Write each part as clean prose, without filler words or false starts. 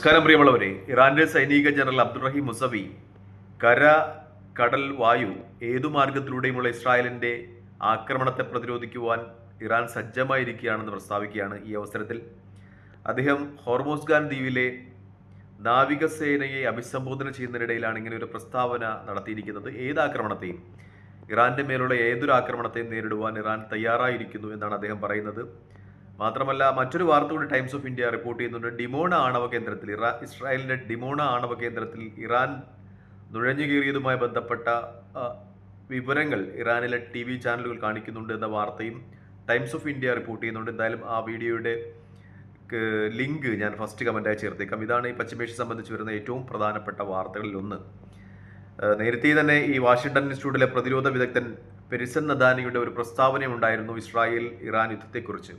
നമസ്കാരം പ്രിയമുള്ളവരെ. ഇറാന്റെ സൈനിക ജനറൽ അബ്ദുറഹീം മുസവി കര, കടൽ, വായു ഏതു മാർഗത്തിലൂടെയുമുള്ള ഇസ്രായേലിന്റെ ആക്രമണത്തെ പ്രതിരോധിക്കുവാൻ ഇറാൻ സജ്ജമായിരിക്കുകയാണെന്ന് പ്രസ്താവിക്കുകയാണ്. ഈ അവസരത്തിൽ അദ്ദേഹം ഹോർമോസ്ഗാൻ ദ്വീപിലെ നാവികസേനയെ അഭിസംബോധന ചെയ്യുന്നതിനിടയിലാണ് ഇങ്ങനെ ഒരു പ്രസ്താവന നടത്തിയിരിക്കുന്നത്. ഏതാക്രമണത്തെയും, ഇറാന്റെ മേലുള്ള ഏതൊരു ആക്രമണത്തെയും നേരിടുവാൻ ഇറാൻ തയ്യാറായിരിക്കുന്നു എന്നാണ് അദ്ദേഹം പറയുന്നത്. മാത്രമല്ല, മറ്റൊരു വാർത്ത കൂടി ടൈംസ് ഓഫ് ഇന്ത്യ റിപ്പോർട്ട് ചെയ്യുന്നുണ്ട്. ഡിമോണ ആണവ കേന്ദ്രത്തിൽ, ഇസ്രായേലിന്റെ ഡിമോണ ആണവ കേന്ദ്രത്തിൽ ഇറാൻ നുഴഞ്ഞു കയറിയതുമായി ബന്ധപ്പെട്ട വിവരങ്ങൾ ഇറാനിലെ TV ചാനലുകൾ കാണിക്കുന്നുണ്ട് എന്ന വാർത്തയും ടൈംസ് ഓഫ് ഇന്ത്യ റിപ്പോർട്ട് ചെയ്യുന്നുണ്ട്. എന്തായാലും ആ വീഡിയോയുടെ ലിങ്ക് ഞാൻ ഫസ്റ്റ് കമന്റായി ചേർത്തേക്കാം. ഇതാണ് ഈ പശ്ചിമേഷ്യ സംബന്ധിച്ച് വരുന്ന ഏറ്റവും പ്രധാനപ്പെട്ട വാർത്തകളിൽ ഒന്ന്. നേരത്തെ തന്നെ ഈ വാഷിംഗ്ടൺ ഇൻസ്റ്റിറ്റ്യൂട്ടിലെ പ്രതിരോധ വിദഗ്ധൻ പെരിസൻ നദാനിയുടെ ഒരു പ്രസ്താവനയുണ്ടായിരുന്നു ഇസ്രായേൽ ഇറാൻ യുദ്ധത്തെക്കുറിച്ച്.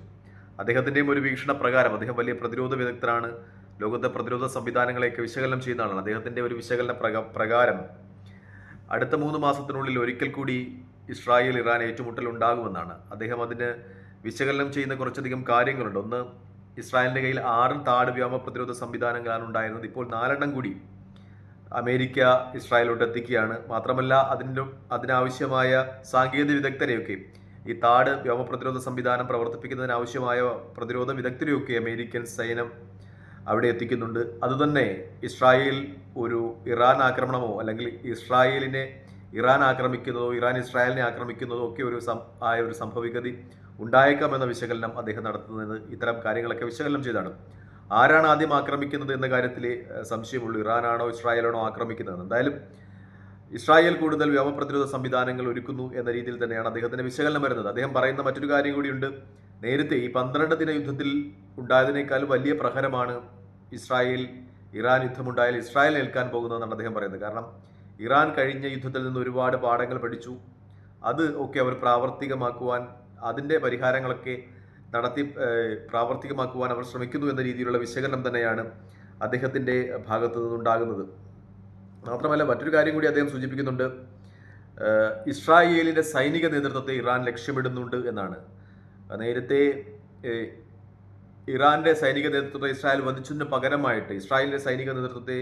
അദ്ദേഹത്തിൻ്റെയും ഒരു വീക്ഷണ പ്രകാരം, അദ്ദേഹം വലിയ പ്രതിരോധ വിദഗ്ധനാണ്, ലോകത്തെ പ്രതിരോധ സംവിധാനങ്ങളെയൊക്കെ വിശകലനം ചെയ്യുന്ന ആളാണ്. അദ്ദേഹത്തിൻ്റെ ഒരു വിശകലന പ്രകാരം അടുത്ത 3 മാസത്തിനുള്ളിൽ ഒരിക്കൽ കൂടി ഇസ്രായേൽ ഇറാൻ ഏറ്റുമുട്ടൽ ഉണ്ടാകുമെന്നാണ്. അദ്ദേഹം അതിന് വിശകലനം ചെയ്യുന്ന കുറച്ചധികം കാര്യങ്ങളുണ്ട്. ഒന്ന്, ഇസ്രായേലിൻ്റെ കയ്യിൽ 6 താട് വ്യോമ പ്രതിരോധ സംവിധാനങ്ങളാണ് ഉണ്ടായിരുന്നത്. ഇപ്പോൾ 4 കൂടി അമേരിക്ക ഇസ്രായേലോട്ട് എത്തിക്കുകയാണ്. മാത്രമല്ല, അതിനാവശ്യമായ സാങ്കേതിക വിദഗ്ധരെയൊക്കെ, ഈ താട് വ്യോമ പ്രതിരോധ സംവിധാനം പ്രവർത്തിപ്പിക്കുന്നതിനാവശ്യമായ പ്രതിരോധ വിദഗ്ധരെയൊക്കെ അമേരിക്കൻ സൈന്യം അവിടെ എത്തിക്കുന്നുണ്ട്. അതുതന്നെ ഇസ്രായേൽ ഒരു ഇറാൻ ആക്രമണമോ അല്ലെങ്കിൽ ഇസ്രായേലിനെ ഇറാൻ ആക്രമിക്കുന്നതോ ഇറാൻ ഇസ്രായേലിനെ ആക്രമിക്കുന്നതോ ഒക്കെ ഒരു സംഭവിഗതി ഉണ്ടായേക്കാമെന്ന വിശകലനം അദ്ദേഹം നടത്തുന്നത് ഇത്തരം കാര്യങ്ങളൊക്കെ വിശകലനം ചെയ്താണ്. ആരാണ് ആദ്യം ആക്രമിക്കുന്നത് എന്ന കാര്യത്തിൽ സംശയമുള്ളൂ. ഇറാനാണോ ഇസ്രായേലാണോ ആക്രമിക്കുന്നത്? എന്തായാലും ഇസ്രായേൽ കൂടുതൽ വ്യോമ പ്രതിരോധ സംവിധാനങ്ങൾ ഒരുക്കുന്നു എന്ന രീതിയിൽ തന്നെയാണ് അദ്ദേഹത്തിന്റെ വിശകലനം വരുന്നത്. അദ്ദേഹം പറയുന്ന മറ്റൊരു കാര്യം കൂടിയുണ്ട്. നേരത്തെ ഈ 12 ദിന യുദ്ധത്തിൽ ഉണ്ടായതിനേക്കാൾ വലിയ പ്രഹരമാണ് ഇസ്രായേൽ ഇറാൻ യുദ്ധമുണ്ടായാൽ ഇസ്രായേൽ ഏൽക്കാൻ പോകുന്നതെന്നാണ് അദ്ദേഹം പറയുന്നത്. കാരണം ഇറാൻ കഴിഞ്ഞ യുദ്ധത്തിൽ നിന്ന് ഒരുപാട് പാഠങ്ങൾ പഠിച്ചു. അത് ഒക്കെ അവർ പ്രാവർത്തികമാക്കുവാൻ, അതിൻ്റെ പരിഹാരങ്ങളൊക്കെ നടത്തി പ്രാവർത്തികമാക്കുവാൻ അവർ ശ്രമിക്കുന്നു എന്ന രീതിയിലുള്ള വിശകലനം തന്നെയാണ് അദ്ദേഹത്തിൻ്റെ ഭാഗത്തു നിന്നുണ്ടാകുന്നത്. മാത്രമല്ല, മറ്റൊരു കാര്യം കൂടി അദ്ദേഹം സൂചിപ്പിക്കുന്നുണ്ട്. ഇസ്രായേലിൻ്റെ സൈനിക നേതൃത്വത്തെ ഇറാൻ ലക്ഷ്യമിടുന്നുണ്ട് എന്നാണ്. നേരത്തെ ഇറാന്റെ സൈനിക നേതൃത്വത്തെ ഇസ്രായേൽ വധിച്ചതിന് പകരമായിട്ട് ഇസ്രായേലിന്റെ സൈനിക നേതൃത്വത്തെ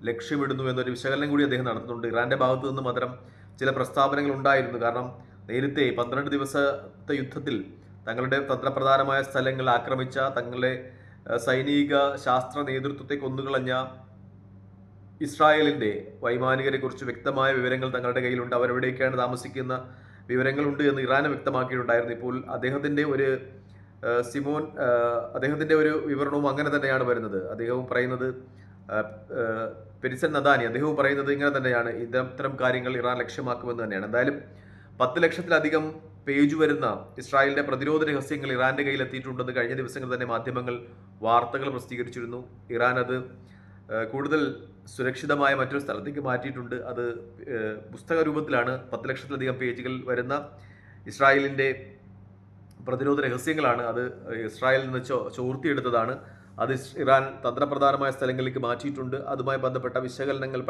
ലക്ഷ്യമിടുന്നു എന്നൊരു വിശകലനം കൂടി അദ്ദേഹം നടത്തുന്നുണ്ട്. ഇറാന്റെ ഭാഗത്തു നിന്നും അത്തരം ചില പ്രസ്താവനകൾ ഉണ്ടായിരുന്നു. കാരണം നേരത്തെ 12 ദിവസത്തെ യുദ്ധത്തിൽ തങ്ങളുടെ തന്ത്രപ്രധാനമായ സ്ഥലങ്ങൾ ആക്രമിച്ച, തങ്ങളുടെ സൈനിക ശാസ്ത്ര നേതൃത്വത്തെ കൊന്നുകളഞ്ഞ ഇസ്രായേലിന്റെ വൈമാനികരെ കുറിച്ച് വ്യക്തമായ വിവരങ്ങൾ തങ്ങളുടെ കയ്യിലുണ്ട്. അവരെവിടെയൊക്കെയാണ് താമസിക്കുന്ന വിവരങ്ങളുണ്ട് എന്ന് ഇറാന് വ്യക്തമാക്കിയിട്ടുണ്ടായിരുന്നു. ഇപ്പോൾ അദ്ദേഹത്തിന്റെ ഒരു വിവരണവും അങ്ങനെ തന്നെയാണ് വരുന്നത്. അദ്ദേഹവും പറയുന്നത്, പെരിസൻ നദാനി അദ്ദേഹവും പറയുന്നത് ഇങ്ങനെ തന്നെയാണ്. ഇത്തരം കാര്യങ്ങൾ ഇറാൻ ലക്ഷ്യമാക്കുമെന്ന് തന്നെയാണ്. എന്തായാലും 10 ലക്ഷത്തിലധികം പേജ് വരുന്ന ഇസ്രായേലിന്റെ പ്രതിരോധ രഹസ്യങ്ങൾ ഇറാന്റെ കയ്യിൽ എത്തിയിട്ടുണ്ടെന്ന് കഴിഞ്ഞ ദിവസങ്ങൾ തന്നെ മാധ്യമങ്ങൾ വാർത്തകൾ പ്രസിദ്ധീകരിച്ചിരുന്നു. ഇറാൻ അത് കൂടുതൽ സുരക്ഷിതമായ മറ്റൊരു സ്ഥലത്തേക്ക് മാറ്റിയിട്ടുണ്ട്. അത് പുസ്തക രൂപത്തിലാണ്. 10 ലക്ഷത്തിലധികം പേജുകൾ വരുന്ന ഇസ്രായേലിന്റെ പ്രതിരോധ രഹസ്യങ്ങളാണ്. അത് ഇസ്രായേലിൽ നിന്ന് ചോർത്തിയെടുത്തതാണ്. അത് ഇറാൻ തന്ത്രപ്രധാനമായ സ്ഥലങ്ങളിലേക്ക് മാറ്റിയിട്ടുണ്ട്. അതുമായി ബന്ധപ്പെട്ട വിശകലനങ്ങൾ,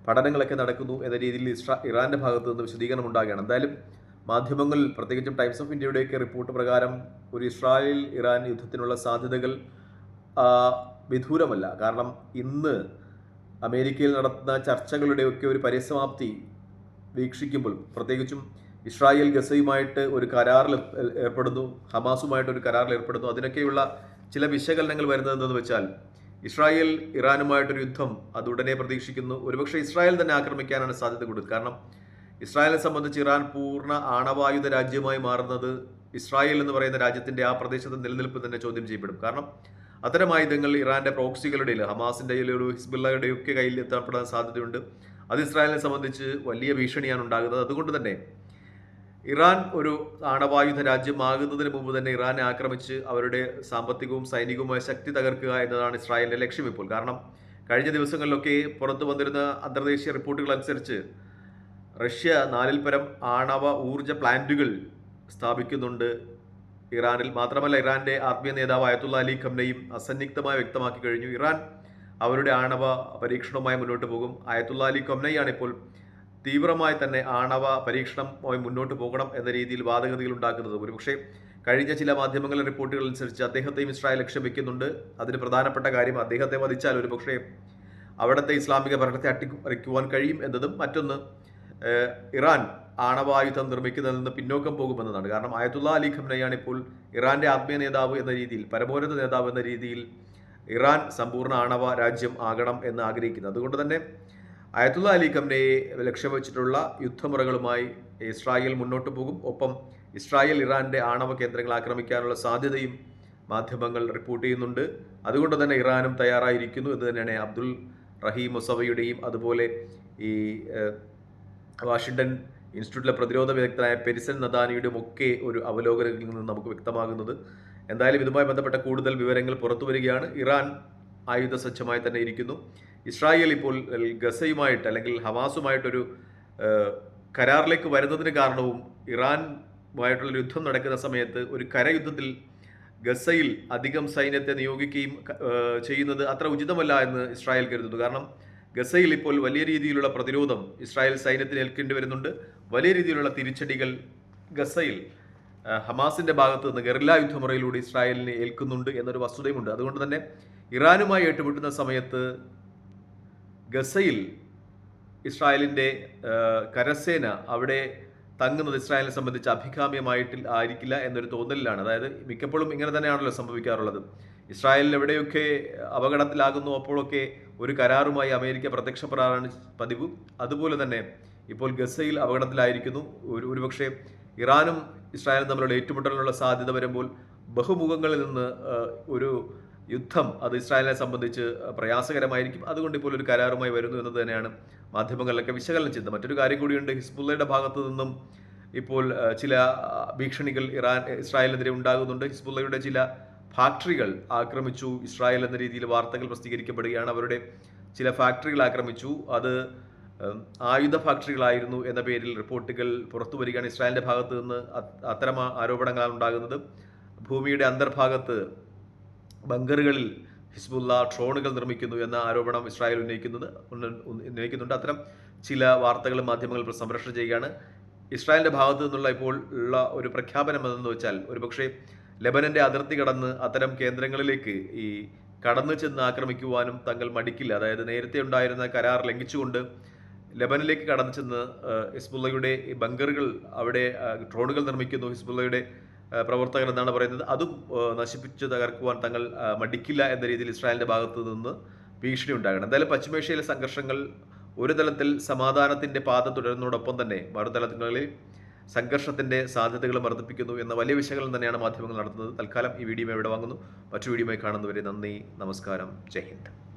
പഠനങ്ങളൊക്കെ നടക്കുന്നു എന്ന രീതിയിൽ ഇറാന്റെ ഭാഗത്തു നിന്ന് വിശദീകരണം ഉണ്ടാകുകയാണ്. എന്തായാലും മാധ്യമങ്ങൾ, പ്രത്യേകിച്ചും ടൈംസ് ഓഫ് ഇന്ത്യയുടെയൊക്കെ റിപ്പോർട്ട് പ്രകാരം ഒരു ഇസ്രായേൽ ഇറാൻ യുദ്ധത്തിനുള്ള സാധ്യതകൾ വിദൂരമല്ല. കാരണം ഇന്ന് അമേരിക്കയിൽ നടത്തുന്ന ചർച്ചകളുടെയൊക്കെ ഒരു പരിസമാപ്തി വീക്ഷിക്കുമ്പോൾ, പ്രത്യേകിച്ചും ഇസ്രായേൽ ഗസയുമായിട്ട് ഒരു കരാറിൽ ഏർപ്പെടുന്നു, ഹമാസുമായിട്ട് ഒരു കരാറിൽ ഏർപ്പെടുന്നു, അതിനൊക്കെയുള്ള ചില വിശകലനങ്ങൾ വരുന്നത് എന്തെന്ന് വെച്ചാൽ, ഇസ്രായേൽ ഇറാനുമായിട്ടൊരു യുദ്ധം അത് ഉടനെ പ്രതീക്ഷിക്കുന്നു. ഒരുപക്ഷെ ഇസ്രായേൽ തന്നെ ആക്രമിക്കാനാണ് സാധ്യത കൂടുതൽ. കാരണം ഇസ്രായേലിനെ സംബന്ധിച്ച് ഇറാൻ പൂർണ്ണ ആണവായുധ രാജ്യമായി മാറുന്നത് ഇസ്രായേൽ എന്ന് പറയുന്ന രാജ്യത്തിന്റെ ആ പ്രദേശത്തെ നിലനിൽപ്പ് തന്നെ ചോദ്യം ചെയ്യപ്പെടും. കാരണം അത്തരം ആയുധങ്ങൾ ഇറാന്റെ പ്രോക്സികളുടെ, ഹമാസിന്റെയോ ഹിസ്ബുള്ളയുടെയോ ഒക്കെ കയ്യിൽ എത്തപ്പെടാൻ സാധ്യതയുണ്ട്. അത് ഇസ്രായേലിനെ സംബന്ധിച്ച് വലിയ ഭീഷണിയാണ് ഉണ്ടാകുന്നത്. അതുകൊണ്ട് തന്നെ ഇറാൻ ഒരു ആണവായുധ രാജ്യമാകുന്നതിന് മുമ്പ് തന്നെ ഇറാനെ ആക്രമിച്ച് അവരുടെ സാമ്പത്തികവും സൈനികവുമായ ശക്തി തകർക്കുക എന്നതാണ് ഇസ്രായേലിന്റെ ലക്ഷ്യം ഇപ്പോൾ. കാരണം കഴിഞ്ഞ ദിവസങ്ങളിലൊക്കെ പുറത്തു വന്നിരുന്ന അന്തർദേശീയ റിപ്പോർട്ടുകൾ അനുസരിച്ച് റഷ്യ 4-ൽ പരം ആണവ ഊർജ പ്ലാന്റുകൾ സ്ഥാപിക്കുന്നുണ്ട് ഇറാനിൽ. മാത്രമല്ല, ഇറാന്റെ ആത്മീയ നേതാവ് അയത്തുള്ള അലി ഖംനയും അസന്നിഗ്ധമായി വ്യക്തമാക്കി കഴിഞ്ഞു, ഇറാൻ അവരുടെ ആണവ പരീക്ഷണവുമായി മുന്നോട്ട് പോകും. അയത്തുള്ള അലി ഖംനയാണ് ഇപ്പോൾ തീവ്രമായി തന്നെ ആണവ പരീക്ഷണവുമായി മുന്നോട്ട് പോകണം എന്ന രീതിയിൽ വാദഗതികൾ ഉണ്ടാക്കുന്നത്. ഒരുപക്ഷെ കഴിഞ്ഞ ചില മാധ്യമങ്ങളുടെ റിപ്പോർട്ടുകൾ അനുസരിച്ച് അദ്ദേഹത്തെയും ഇസ്രായേൽ ലക്ഷ്യം അതിന് പ്രധാനപ്പെട്ട കാര്യം അദ്ദേഹത്തെ വധിച്ചാൽ ഒരുപക്ഷെ അവിടുത്തെ ഇസ്ലാമിക ഭരണത്തെ അട്ടിമറിക്കുവാൻ കഴിയും എന്നതും, മറ്റൊന്ന് ഇറാൻ ആണവായുധം നിർമ്മിക്കുന്നതിൽ നിന്ന് പിന്നോക്കം പോകുമെന്നതാണ്. കാരണം ആയത്തുള്ള അലി ഖംനയാണ് ഇപ്പോൾ ഇറാന്റെ ആത്മീയ നേതാവ് എന്ന രീതിയിൽ, പരമോന്നത നേതാവ് എന്ന രീതിയിൽ ഇറാൻ സമ്പൂർണ്ണ ആണവ രാജ്യം ആകണം എന്ന് ആഗ്രഹിക്കുന്നത്. അതുകൊണ്ട് തന്നെ ആയത്തുള്ള അലി ഖംനയെ ലക്ഷ്യം വെച്ചിട്ടുള്ള യുദ്ധമുറകളുമായി ഇസ്രായേൽ മുന്നോട്ട് പോകും. ഒപ്പം ഇസ്രായേൽ ഇറാന്റെ ആണവ കേന്ദ്രങ്ങൾ ആക്രമിക്കാനുള്ള സാധ്യതയും മാധ്യമങ്ങൾ റിപ്പോർട്ട് ചെയ്യുന്നുണ്ട്. അതുകൊണ്ട് തന്നെ ഇറാനും തയ്യാറായിരിക്കുന്നു എന്ന് തന്നെയാണ് അബ്ദുൽ റഹീം മുസവിയുടെയും അതുപോലെ ഈ വാഷിംഗ്ടൺ ഇൻസ്റ്റിറ്റ്യൂട്ടിലെ പ്രതിരോധ വിദഗ്ധനായ പെരിസൻ നദാനിയുടെയും ഒക്കെ ഒരു അവലോകനത്തിൽ നിന്ന് നമുക്ക് വ്യക്തമാകുന്നത്. എന്തായാലും ഇതുമായി ബന്ധപ്പെട്ട കൂടുതൽ വിവരങ്ങൾ പുറത്തു വരികയാണ്. ഇറാൻ ആയുധ സജ്ജമായി തന്നെ ഇരിക്കുന്നു. ഇസ്രായേൽ ഇപ്പോൾ ഗസയുമായിട്ട് അല്ലെങ്കിൽ ഹമാസുമായിട്ടൊരു കരാറിലേക്ക് വരുന്നതിന് കാരണവും ഇറാനുമായിട്ടുള്ള യുദ്ധം നടക്കുന്ന സമയത്ത് ഒരു കരയുദ്ധത്തിൽ ഗസയിൽ അധികം സൈന്യത്തെ നിയോഗിക്കുകയും ചെയ്യുന്നത് അത്ര ഉചിതമല്ല എന്ന് ഇസ്രായേൽ കരുതുന്നു. കാരണം ഗസയിൽ ഇപ്പോൾ വലിയ രീതിയിലുള്ള പ്രതിരോധം ഇസ്രായേൽ സൈന്യത്തിന് ഏൽക്കേണ്ടി വരുന്നുണ്ട്. വലിയ രീതിയിലുള്ള തിരിച്ചടികൾ ഗസയിൽ ഹമാസിന്റെ ഭാഗത്ത് നിന്ന് ഗറില്ല യുദ്ധമുറയിലൂടെ ഇസ്രായേലിനെ ഏൽക്കുന്നുണ്ട് എന്നൊരു വസ്തുതയുമുണ്ട്. അതുകൊണ്ട് തന്നെ ഇറാനുമായി ഏറ്റുമുട്ടുന്ന സമയത്ത് ഗസയിൽ ഇസ്രായേലിന്റെ കരസേന അവിടെ തങ്ങുന്നത് ഇസ്രായേലിനെ സംബന്ധിച്ച് ആയിരിക്കില്ല എന്നൊരു തോന്നലിലാണ്. അതായത് മിക്കപ്പോഴും ഇങ്ങനെ തന്നെയാണല്ലോ സംഭവിക്കാറുള്ളത്. ഇസ്രായേലിൽ എവിടെയൊക്കെ അപകടത്തിലാകുന്നു അപ്പോഴൊക്കെ ഒരു കരാറുമായി അമേരിക്ക പ്രത്യക്ഷപ്പെടാറാണ് പതിവ്. അതുപോലെ തന്നെ ഇപ്പോൾ ഗസയിൽ അപകടത്തിലായിരിക്കുന്നു. ഒരുപക്ഷെ ഇറാനും ഇസ്രായേലും തമ്മിലുള്ള ഏറ്റുമുട്ടലിനുള്ള സാധ്യത വരുമ്പോൾ ബഹുമുഖങ്ങളിൽ നിന്ന് ഒരു യുദ്ധം അത് ഇസ്രായേലിനെ സംബന്ധിച്ച് പ്രയാസകരമായിരിക്കും. അതുകൊണ്ട് ഇപ്പോൾ ഒരു കരാറുമായി വരുന്നു എന്നത് തന്നെയാണ് മാധ്യമങ്ങളിലൊക്കെ വിശകലനം ചെയ്തത്. മറ്റൊരു കാര്യം കൂടിയുണ്ട്. ഹിസ്ബുള്ളയുടെ ഭാഗത്തു നിന്നും ഇപ്പോൾ ചില ഭീഷണികൾ ഇസ്രായേലിനെതിരെ ഉണ്ടാകുന്നുണ്ട്. ഹിസ്ബുള്ളയുടെ ചില ഫാക്ടറികൾ ആക്രമിച്ചു ഇസ്രായേൽ എന്ന രീതിയിൽ വാർത്തകൾ പ്രസിദ്ധീകരിക്കപ്പെടുകയാണ്. അവരുടെ ചില ഫാക്ടറികൾ ആക്രമിച്ചു, അത് ആയുധ ഫാക്ടറികളായിരുന്നു എന്ന പേരിൽ റിപ്പോർട്ടുകൾ പുറത്തു വരികയാണ്. ഇസ്രായേലിന്റെ ഭാഗത്ത് നിന്ന് അത്തരം ആരോപണങ്ങളാണ് ഉണ്ടാകുന്നത്. ഭൂമിയുടെ അന്തർഭാഗത്ത് ബങ്കറുകളിൽ ഹിസ്ബുള്ള ഡ്രോണുകൾ നിർമ്മിക്കുന്നു എന്ന ആരോപണം ഇസ്രായേൽ ഉന്നയിക്കുന്നുണ്ട്. അത്തരം ചില വാർത്തകൾ മാധ്യമങ്ങൾ സംപ്രേഷണം ചെയ്യുകയാണ്. ഇസ്രായേലിന്റെ ഭാഗത്തു നിന്നുള്ള ഇപ്പോൾ ഉള്ള ഒരു പ്രഖ്യാപനം എന്തെന്ന് വെച്ചാൽ ഒരുപക്ഷെ ലെബനന്റെ അതിർത്തി കടന്ന് അത്തരം കേന്ദ്രങ്ങളിലേക്ക് ഈ കടന്നു ചെന്ന് ആക്രമിക്കുവാനും തങ്ങൾ മടിക്കില്ല. അതായത് നേരത്തെ ഉണ്ടായിരുന്ന കരാർ ലംഘിച്ചുകൊണ്ട് ലെബനിലേക്ക് കടന്നു ചെന്ന് ഹിസ്ബുള്ളയുടെ ബങ്കറുകൾ അവിടെ ഡ്രോണുകൾ നിർമ്മിക്കുന്നു ഹിസ്ബുള്ളയുടെ പ്രവർത്തകർ എന്നാണ് പറയുന്നത്. അതും നശിപ്പിച്ച് തകർക്കുവാൻ തങ്ങൾ മടിക്കില്ല എന്ന രീതിയിൽ ഇസ്രായേലിന്റെ ഭാഗത്തു നിന്ന് ഭീഷണി ഉണ്ടാകണം. എന്തായാലും പശ്ചിമേഷ്യയിലെ സംഘർഷങ്ങൾ ഒരു തലത്തിൽ സമാധാനത്തിന്റെ പാത തുടരുന്നതോടൊപ്പം തന്നെ മറുതലങ്ങളിൽ സംഘർഷത്തിന്റെ സാധ്യതകൾ വർദ്ധിപ്പിക്കുന്നു എന്ന വലിയ വിശകലനം തന്നെയാണ് മാധ്യമങ്ങൾ നടത്തുന്നത്. തൽക്കാലം ഈ വീഡിയോ ഇവിടെ വാങ്ങുന്നു. മറ്റു വീഡിയോയുമായി കാണുന്നവരെ നന്ദി, നമസ്കാരം, ജയ് ഹിന്ദ്.